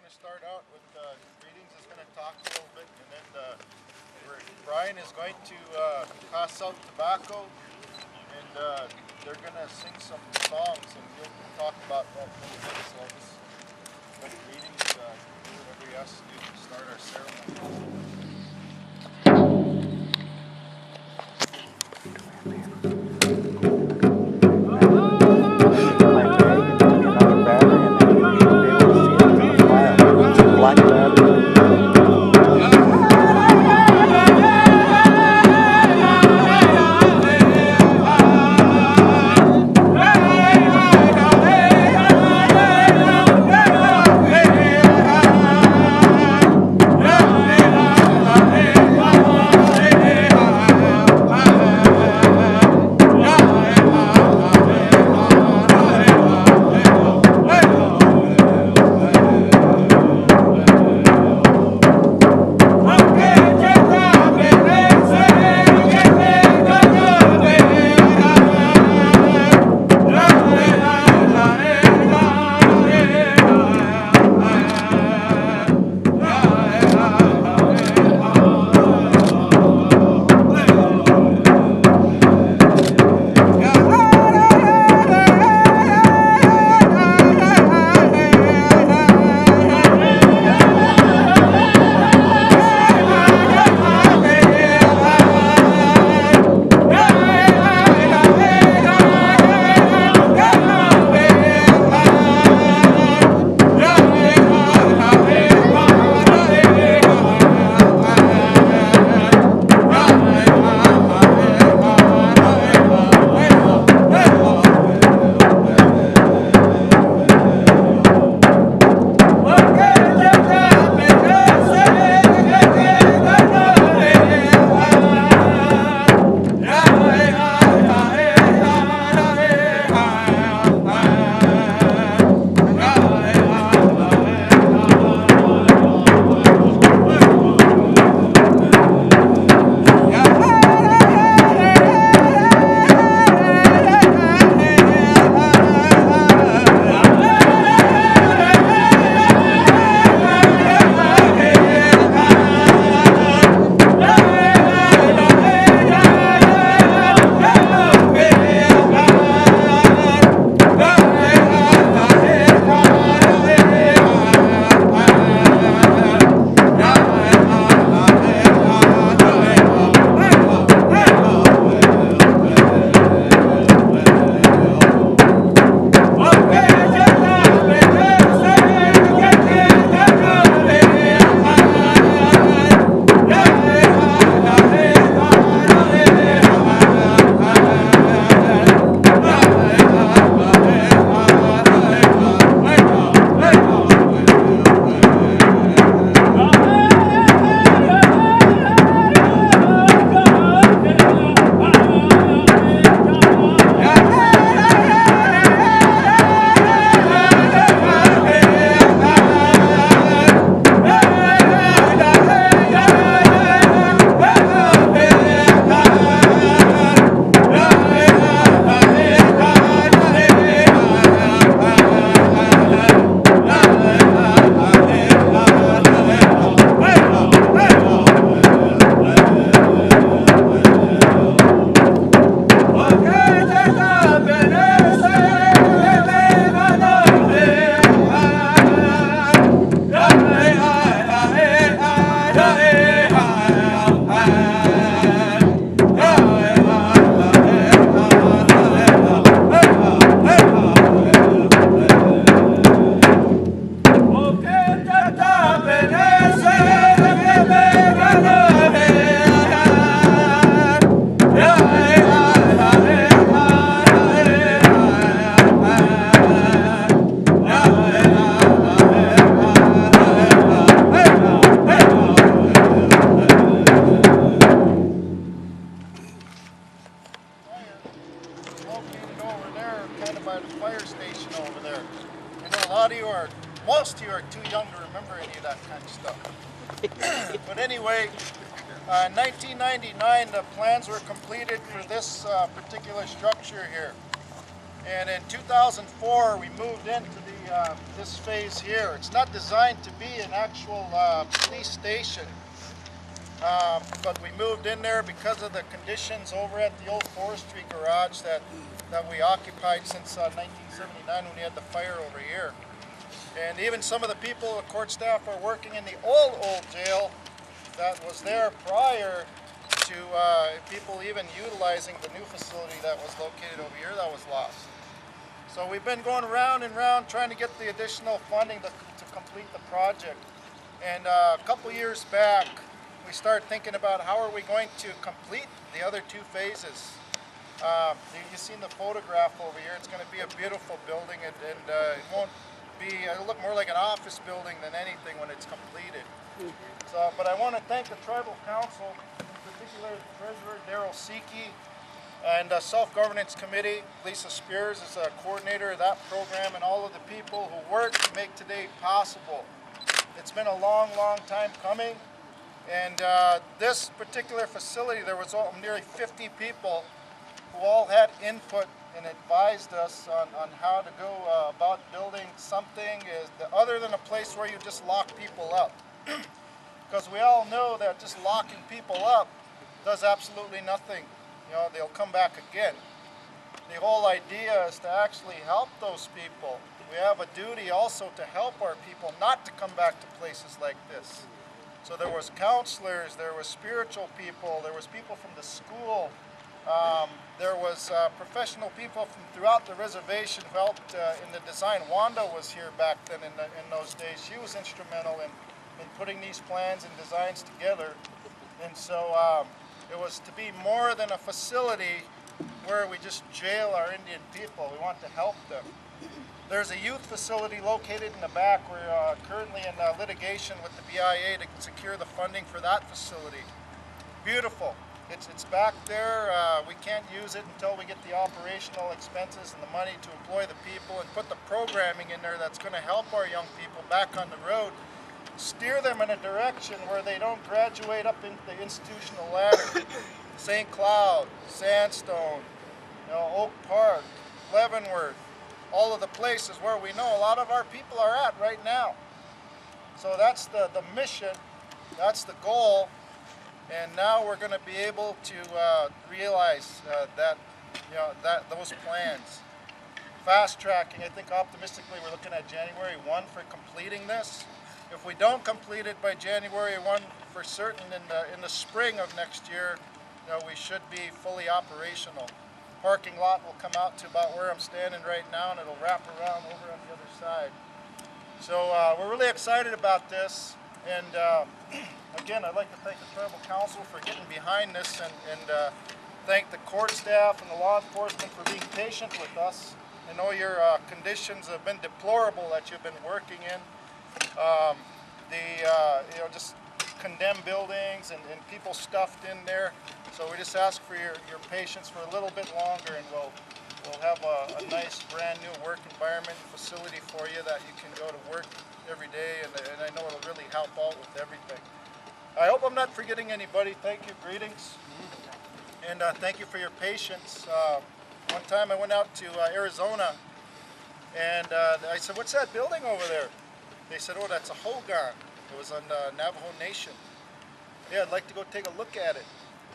to start out with greetings. Is going to talk a little bit, and then Brian is going to pass out tobacco, and they're going to sing some songs, and he'll talk about that a little bit. So just greetings, do whatever he has to do to start our ceremony. Most of you are too young to remember any of that kind of stuff. But anyway, in 1999 the plans were completed for this particular structure here. And in 2004, we moved into this phase here. It's not designed to be an actual police station, but we moved in there because of the conditions over at the old forestry garage that we occupied since 1979 when we had the fire over here. And even some of the people, the court staff, are working in the old jail that was there prior to people even utilizing the new facility that was located over here that was lost. So we've been going round and round trying to get the additional funding to complete the project. And a couple years back, we started thinking about how are we going to complete the other two phases. You've seen the photograph over here. It's going to be a beautiful building, and it won't be, it'll look more like an office building than anything when it's completed. So, but I want to thank the Tribal Council, in particular the Treasurer, Daryl Seeke, and the Self-Governance Committee. Lisa Spears is a coordinator of that program, and all of the people who work to make today possible. It's been a long, long time coming, and this particular facility, there was nearly 50 people who all had input and advised us on how to go about building something other than a place where you just lock people up. Because we all know that just locking people up does absolutely nothing. You know, they'll come back again. The whole idea is to actually help those people. We have a duty also to help our people not to come back to places like this. So there was counselors, there was spiritual people, there was people from the school, there was professional people from throughout the reservation who helped in the design. Wanda was here back then in those days. She was instrumental in putting these plans and designs together. And so it was to be more than a facility where we just jail our Indian people. We want to help them. There's a youth facility located in the back. We're currently in litigation with the BIA to secure the funding for that facility. Beautiful. It's back there. We can't use it until we get the operational expenses and the money to employ the people and put the programming in there that's going to help our young people back on the road, steer them in a direction where they don't graduate up into the institutional ladder. St. Cloud, Sandstone, Oak Park, Leavenworth, all of the places where we know a lot of our people are at right now. So that's the mission, that's the goal, and now we're going to be able to realize those plans. Fast tracking, I think optimistically we're looking at January 1 for completing this. If we don't complete it by January 1 for certain, in the spring of next year, we should be fully operational. Parking lot will come out to about where I'm standing right now, and it'll wrap around over on the other side. So we're really excited about this, and again, I'd like to thank the Tribal Council for getting behind this, and thank the court staff and the law enforcement for being patient with us. I know your conditions have been deplorable that you've been working in. Just condemned buildings and people stuffed in there. So we just ask for your patience for a little bit longer, and we'll have a nice brand new work environment facility for you that you can go to work every day, and I know it'll really help out with everything. I hope I'm not forgetting anybody. Thank you, greetings, and thank you for your patience. One time I went out to Arizona, and I said, "What's that building over there?" They said, "Oh, that's a Hogan. It was on Navajo Nation." "Yeah, I'd like to go take a look at it."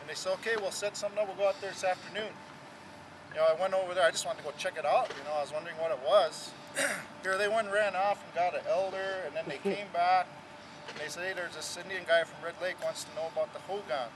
And they said, "Okay, we'll set something up. We'll go out there this afternoon." I went over there. I just wanted to go check it out. I was wondering what it was. Here they went and ran off and got an elder, and then they came back. And they said, "Hey, there's this Indian guy from Red Lake wants to know about the Hogan."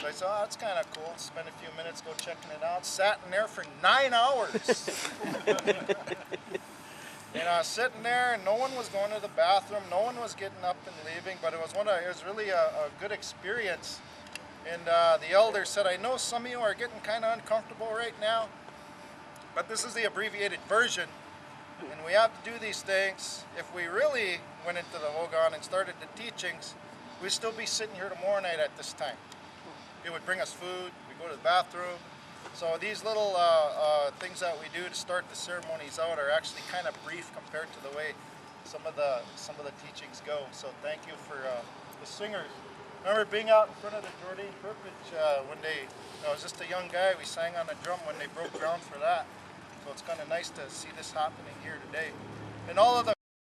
So I said, "Oh, that's kind of cool." Spent a few minutes go checking it out. Sat in there for 9 hours. And I was sitting there, and no one was going to the bathroom. No one was getting up and leaving. But it was really a good experience. And the elder said, "I know some of you are getting kind of uncomfortable right now, but this is the abbreviated version, and we have to do these things. If we really went into the Hogan and started the teachings, we'd still be sitting here tomorrow night at this time. It would bring us food, we'd go to the bathroom." So these little things that we do to start the ceremonies out are actually kind of brief compared to the way some of the teachings go. So thank you for the singers. I remember being out in front of the Jordan Purpich when I was just a young guy. We sang on the drum when they broke ground for that. So it's kind of nice to see this happening here today. And all of the